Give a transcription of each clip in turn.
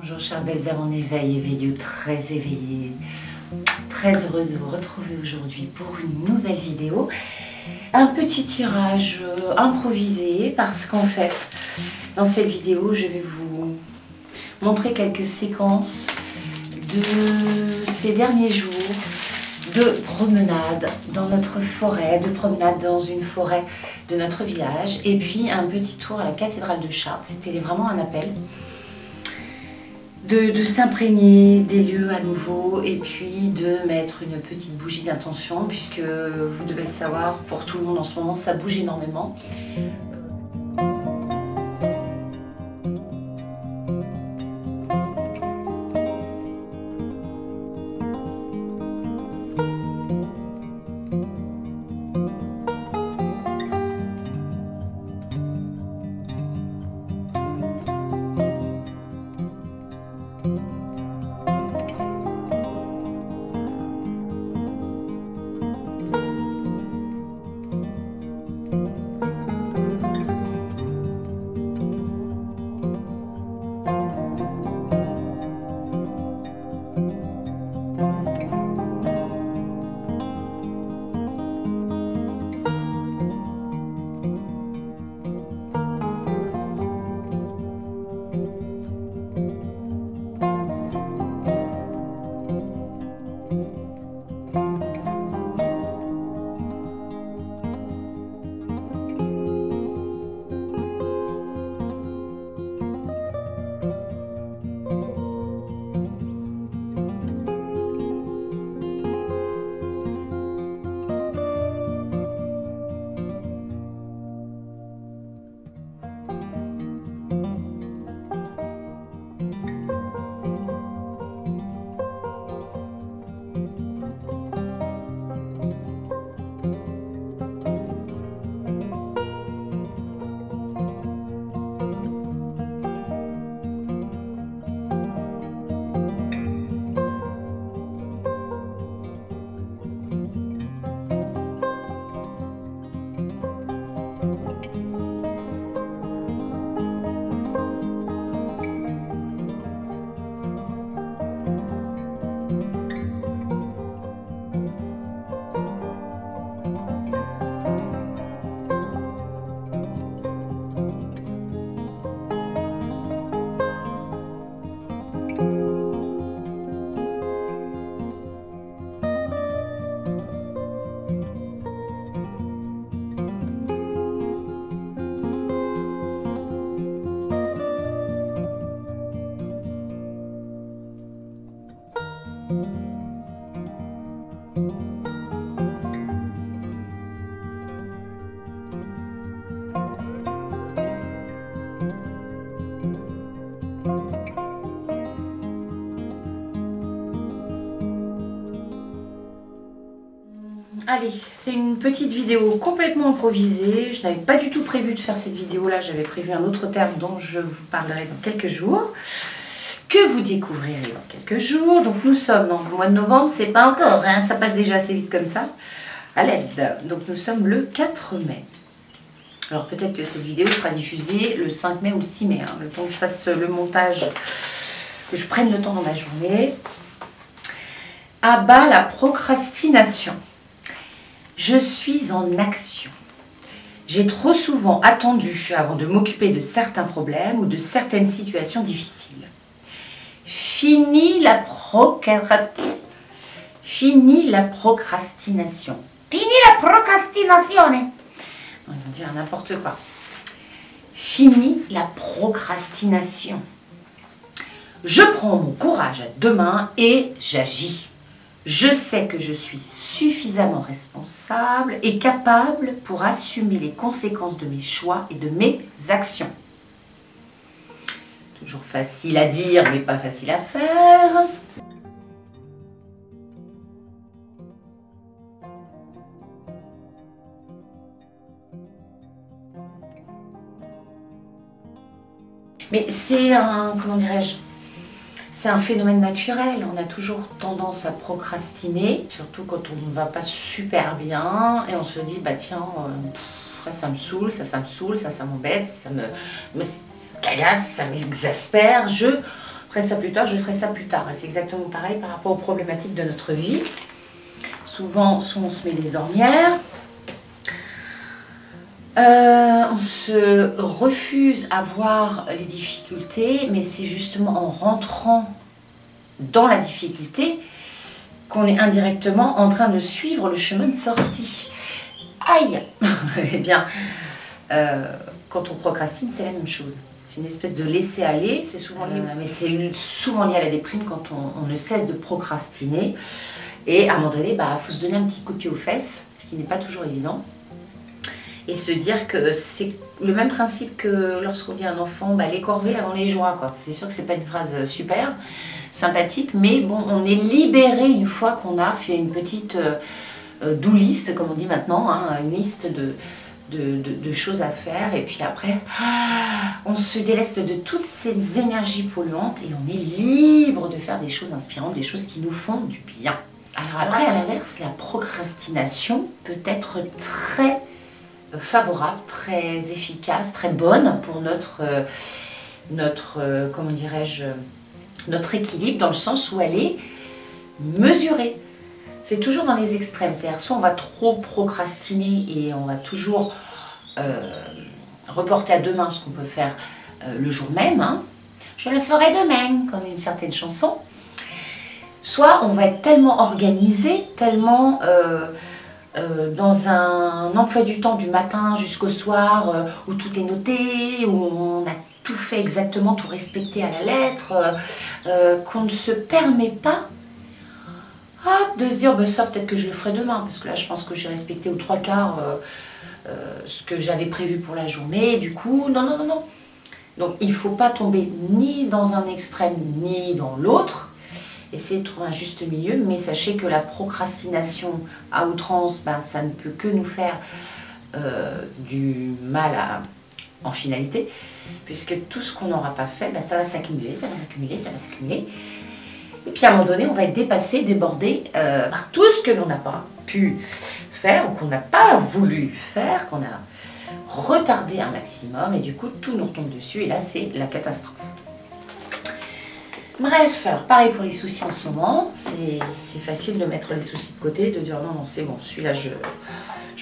Bonjour chères belles âmes en éveil, éveillées, très éveillées. Très heureuse de vous retrouver aujourd'hui pour une nouvelle vidéo. Un petit tirage improvisé parce qu'en fait, dans cette vidéo, je vais vous montrer quelques séquences de ces derniers jours de promenade dans notre forêt, de promenade dans une forêt de notre village et puis un petit tour à la cathédrale de Chartres. C'était vraiment un appel de s'imprégner des lieux à nouveau et puis de mettre une petite bougie d'intention puisque vous devez le savoir, pour tout le monde en ce moment, ça bouge énormément. Allez, c'est une petite vidéo complètement improvisée. Je n'avais pas du tout prévu de faire cette vidéo-là. J'avais prévu un autre terme dont je vous parlerai dans quelques jours, que vous découvrirez dans quelques jours. Donc nous sommes dans le mois de novembre, c'est pas encore, hein, ça passe déjà assez vite comme ça, à l'aide. Donc nous sommes le 4 mai. Alors peut-être que cette vidéo sera diffusée le 5 mai ou le 6 mai, hein, le temps que je fasse le montage, que je prenne le temps dans ma journée. À bas la procrastination. Je suis en action. J'ai trop souvent attendu avant de m'occuper de certains problèmes ou de certaines situations difficiles. Fini la procrastination. Fini la procrastination. On va dire n'importe quoi. Fini la procrastination. Je prends mon courage à deux mains et j'agis. Je sais que je suis suffisamment responsable et capable pour assumer les conséquences de mes choix et de mes actions. Toujours facile à dire, mais pas facile à faire. Mais c'est un, comment dirais-je, c'est un phénomène naturel. On a toujours tendance à procrastiner, surtout quand on ne va pas super bien et on se dit bah tiens, ça me saoule, ça me saoule, ça m'embête, ça me cagasse, ça m'exaspère. Je ferai ça plus tard, je ferai ça plus tard. C'est exactement pareil par rapport aux problématiques de notre vie. Souvent, soit on se met des ornières, on se refuse à voir les difficultés, mais c'est justement en rentrant dans la difficulté qu'on est indirectement en train de suivre le chemin de sortie. Aïe. Eh bien, quand on procrastine, c'est la même chose. C'est une espèce de laisser-aller, c'est souvent lié, mais c'est souvent lié à la déprime quand on ne cesse de procrastiner. Et à un moment donné, il faut se donner un petit coup de pied aux fesses, ce qui n'est pas toujours évident. Et se dire que c'est le même principe que lorsqu'on dit à un enfant, les corvées avant les joies. C'est sûr que c'est pas une phrase super sympathique, mais bon, on est libéré une fois qu'on a fait une petite do list, comme on dit maintenant, hein, une liste de choses à faire, et puis après, on se déleste de toutes ces énergies polluantes et on est libre de faire des choses inspirantes, des choses qui nous font du bien. Alors après, à l'inverse, la procrastination peut être très favorable, très efficace, très bonne pour comment dirais-je, notre équilibre, dans le sens où elle est mesurée. C'est toujours dans les extrêmes, c'est-à-dire soit on va trop procrastiner et on va toujours reporter à demain ce qu'on peut faire le jour même, hein. Je le ferai demain, comme une certaine chanson. Soit on va être tellement organisé, tellement dans un emploi du temps du matin jusqu'au soir où tout est noté, où on a tout fait exactement, tout respecté à la lettre, qu'on ne se permet pas de se dire ça peut-être que je le ferai demain, parce que là je pense que j'ai respecté aux 3/4 ce que j'avais prévu pour la journée, et du coup non. Donc il ne faut pas tomber ni dans un extrême ni dans l'autre, essayer de trouver un juste milieu, mais sachez que la procrastination à outrance, ça ne peut que nous faire du mal en finalité, puisque tout ce qu'on n'aura pas fait, ça va s'accumuler, ça va s'accumuler, ça va s'accumuler. Et puis à un moment donné, on va être dépassé, débordé par tout ce que l'on n'a pas pu faire ou qu'on n'a pas voulu faire, qu'on a retardé un maximum, et du coup tout nous retombe dessus et là c'est la catastrophe. Bref, alors pareil pour les soucis en ce moment, c'est facile de mettre les soucis de côté, de dire non c'est bon, celui-là je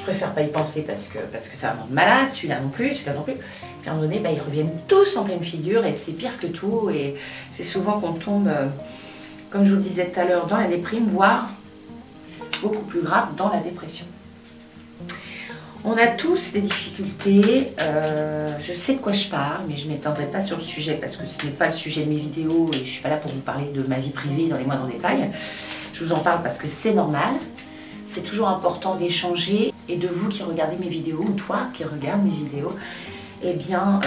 préfère pas y penser parce que ça va me rendre malade, celui-là non plus, celui-là non plus. Puis à un moment donné, ils reviennent tous en pleine figure et c'est pire que tout, et c'est souvent qu'on tombe, comme je vous le disais tout à l'heure, dans la déprime, voire beaucoup plus grave, dans la dépression. On a tous des difficultés, je sais de quoi je parle, mais je ne m'étendrai pas sur le sujet parce que ce n'est pas le sujet de mes vidéos et je ne suis pas là pour vous parler de ma vie privée dans les moindres détails. Je vous en parle parce que c'est normal, c'est toujours important d'échanger, et de vous qui regardez mes vidéos, ou toi qui regardes mes vidéos, eh bien,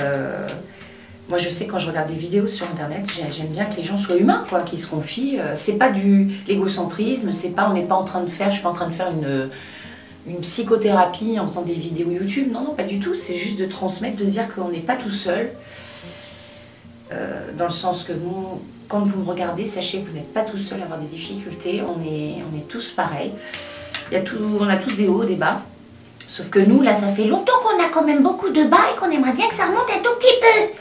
moi je sais quand je regarde des vidéos sur internet, j'aime bien que les gens soient humains, qu'ils se confient, c'est pas du l'égocentrisme, c'est pas, on n'est pas en train de faire, je suis pas en train de faire une psychothérapie en faisant des vidéos YouTube, non, pas du tout, c'est juste de transmettre, de dire qu'on n'est pas tout seul, dans le sens que quand vous me regardez, sachez que vous n'êtes pas tout seul à avoir des difficultés, on est tous pareils, on a tous des hauts, des bas, sauf que nous, là, ça fait longtemps qu'on a quand même beaucoup de bas et qu'on aimerait bien que ça remonte un tout petit peu.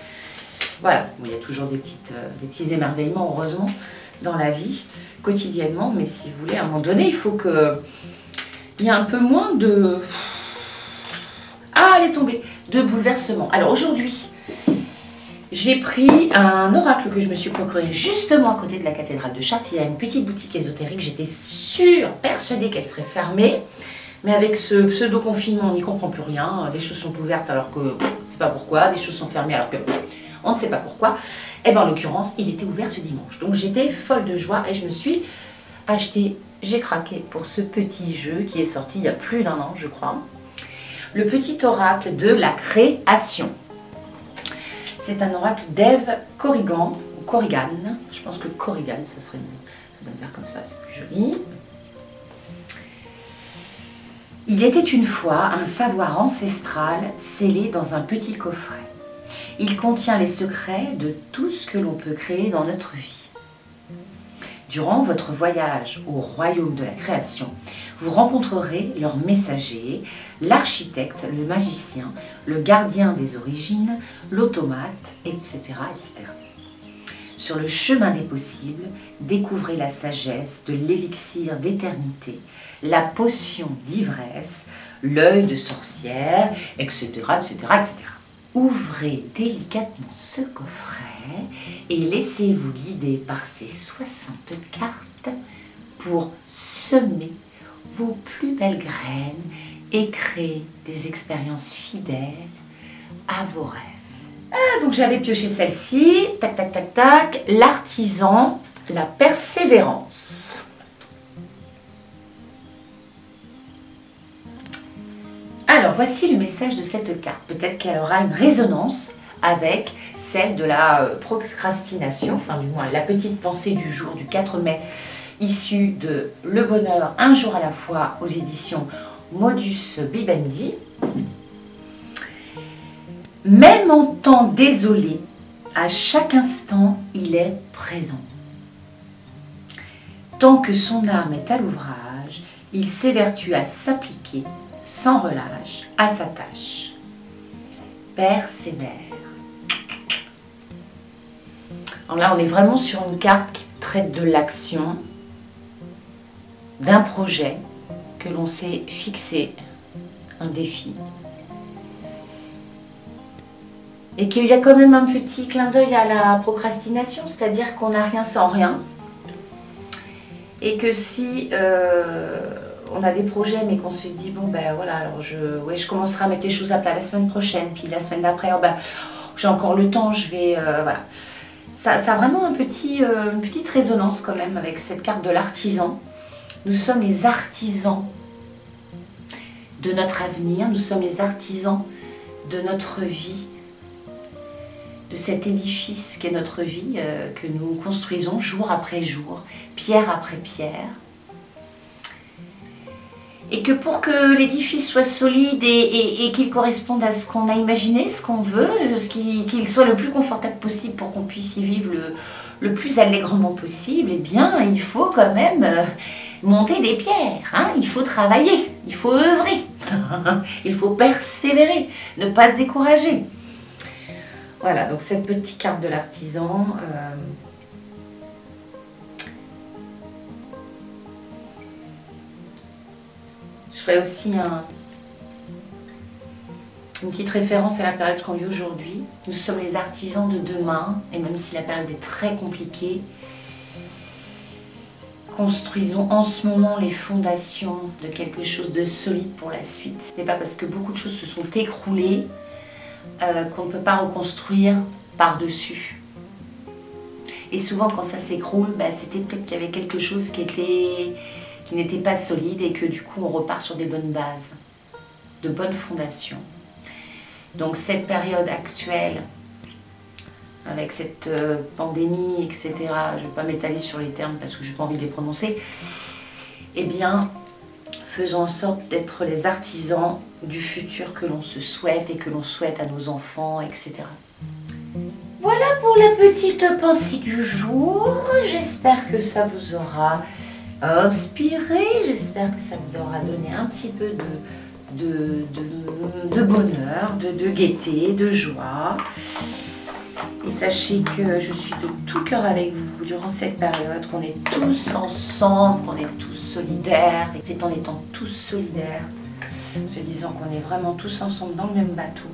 Voilà, il y a toujours des petits émerveillements, heureusement, dans la vie, quotidiennement, mais si vous voulez, à un moment donné, il faut que il y a un peu moins de... elle est tombée, de bouleversement. Alors aujourd'hui, j'ai pris un oracle que je me suis procuré justement à côté de la cathédrale de Chartres. Il y a une petite boutique ésotérique, j'étais persuadée qu'elle serait fermée. Mais avec ce pseudo-confinement, on n'y comprend plus rien. Des choses sont ouvertes alors que on ne sait pas pourquoi, des choses sont fermées alors que on ne sait pas pourquoi. Et bien en l'occurrence, il était ouvert ce dimanche. Donc j'étais folle de joie et je me suis acheté... J'ai craqué pour ce petit jeu qui est sorti il y a plus d'1 an, je crois. Le petit oracle de la création. C'est un oracle d'Ève Corrigan, ou Corrigan. Je pense que Corrigan, ça serait mieux. Ça doit se dire comme ça, c'est plus joli. Il était une fois un savoir ancestral scellé dans un petit coffret. Il contient les secrets de tout ce que l'on peut créer dans notre vie. Durant votre voyage au royaume de la création, vous rencontrerez leur messager, l'architecte, le magicien, le gardien des origines, l'automate, etc., etc. Sur le chemin des possibles, découvrez la sagesse de l'élixir d'éternité, la potion d'ivresse, l'œil de sorcière, etc., etc., etc. Ouvrez délicatement ce coffret et laissez-vous guider par ces 60 cartes pour semer vos plus belles graines et créer des expériences fidèles à vos rêves. Ah, donc j'avais pioché celle-ci, tac, tac, tac, tac, l'artisan, la persévérance. Alors, voici le message de cette carte. Peut-être qu'elle aura une résonance avec celle de la procrastination, enfin du moins la petite pensée du jour du 4 mai, issue de Le Bonheur, un jour à la fois, aux éditions Modus Vivendi. Même en temps désolé, à chaque instant, il est présent. Tant que son âme est à l'ouvrage, il s'évertue à s'appliquer sans relâche à sa tâche. Persévère. Alors là, on est vraiment sur une carte qui traite de l'action, d'un projet que l'on s'est fixé, un défi. Et qu'il y a quand même un petit clin d'œil à la procrastination, c'est-à-dire qu'on n'a rien sans rien. Et que si on a des projets mais qu'on se dit, bon ben voilà, alors je commencerai à mettre les choses à plat la semaine prochaine, puis la semaine d'après, oh, ben, j'ai encore le temps, je vais... voilà. Ça a vraiment une petite résonance quand même avec cette carte de l'artisan. Nous sommes les artisans de notre avenir, nous sommes les artisans de notre vie, de cet édifice qu'est notre vie, que nous construisons jour après jour, pierre après pierre. Et que pour que l'édifice soit solide et qu'il corresponde à ce qu'on a imaginé, ce qu'on veut, qu'il soit le plus confortable possible pour qu'on puisse y vivre le plus allègrement possible, eh bien, il faut quand même monter des pierres, hein, il faut travailler, il faut œuvrer, il faut persévérer, ne pas se décourager. Voilà, donc cette petite carte de l'artisan, je ferai aussi une petite référence à la période qu'on vit aujourd'hui. Nous sommes les artisans de demain, et même si la période est très compliquée, construisons en ce moment les fondations de quelque chose de solide pour la suite. Ce n'est pas parce que beaucoup de choses se sont écroulées qu'on ne peut pas reconstruire par-dessus. Et souvent quand ça s'écroule, bah, c'était peut-être qu'il y avait quelque chose qui n'était pas solide et que du coup on repart sur des bonnes bases, de bonnes fondations. Donc cette période actuelle, avec cette pandémie, etc., je ne vais pas m'étaler sur les termes parce que je n'ai pas envie de les prononcer, eh bien, faisons en sorte d'être les artisans du futur que l'on se souhaite et que l'on souhaite à nos enfants, etc. Voilà pour la petite pensée du jour. J'espère que ça vous aura inspiré, j'espère que ça vous aura donné un petit peu de bonheur, de gaieté, de joie. Et sachez que je suis de tout cœur avec vous durant cette période, qu'on est tous ensemble, qu'on est tous solidaires. Et c'est en étant tous solidaires, en se disant qu'on est vraiment tous ensemble dans le même bateau,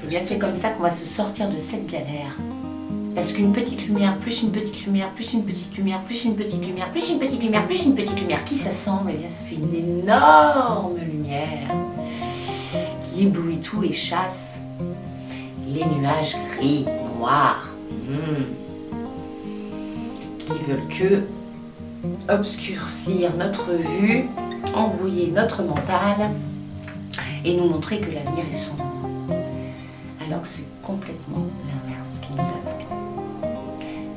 et bien c'est comme ça qu'on va se sortir de cette galère. Parce qu'une petite lumière, plus une petite lumière, plus une petite lumière, plus une petite lumière, plus une petite lumière, plus une petite lumière, qui s'assemble, et bien ça fait une énorme lumière qui éblouit tout et chasse les nuages gris, noirs, qui veulent que obscurcir notre vue, embrouiller notre mental et nous montrer que l'avenir est sombre. Alors que c'est complètement l'inverse qui nous attend.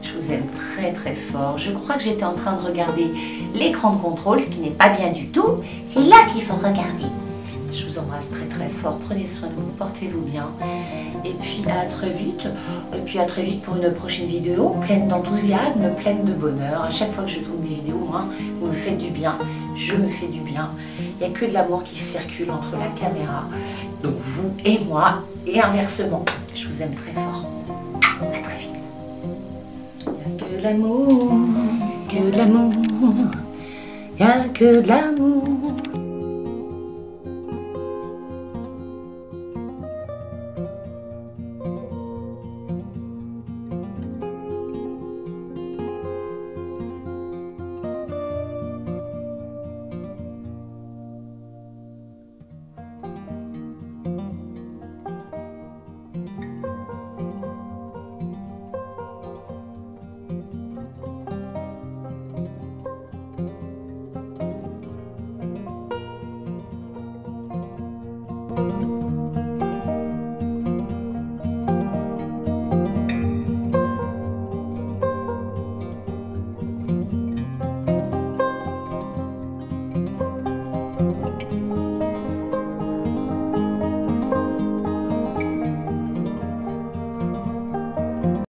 Je vous aime très très fort. Je crois que j'étais en train de regarder l'écran de contrôle, ce qui n'est pas bien du tout. C'est là qu'il faut regarder. Je vous embrasse très très fort. Prenez soin de vous, portez-vous bien. Et puis à très vite. Et puis à très vite pour une prochaine vidéo pleine d'enthousiasme, pleine de bonheur. À chaque fois que je tourne des vidéos, moi, vous me faites du bien. Je me fais du bien. Il n'y a que de l'amour qui circule entre la caméra, donc vous et moi, et inversement. Je vous aime très fort. À très vite. Que de l'amour, que de l'amour, y'a que de l'amour.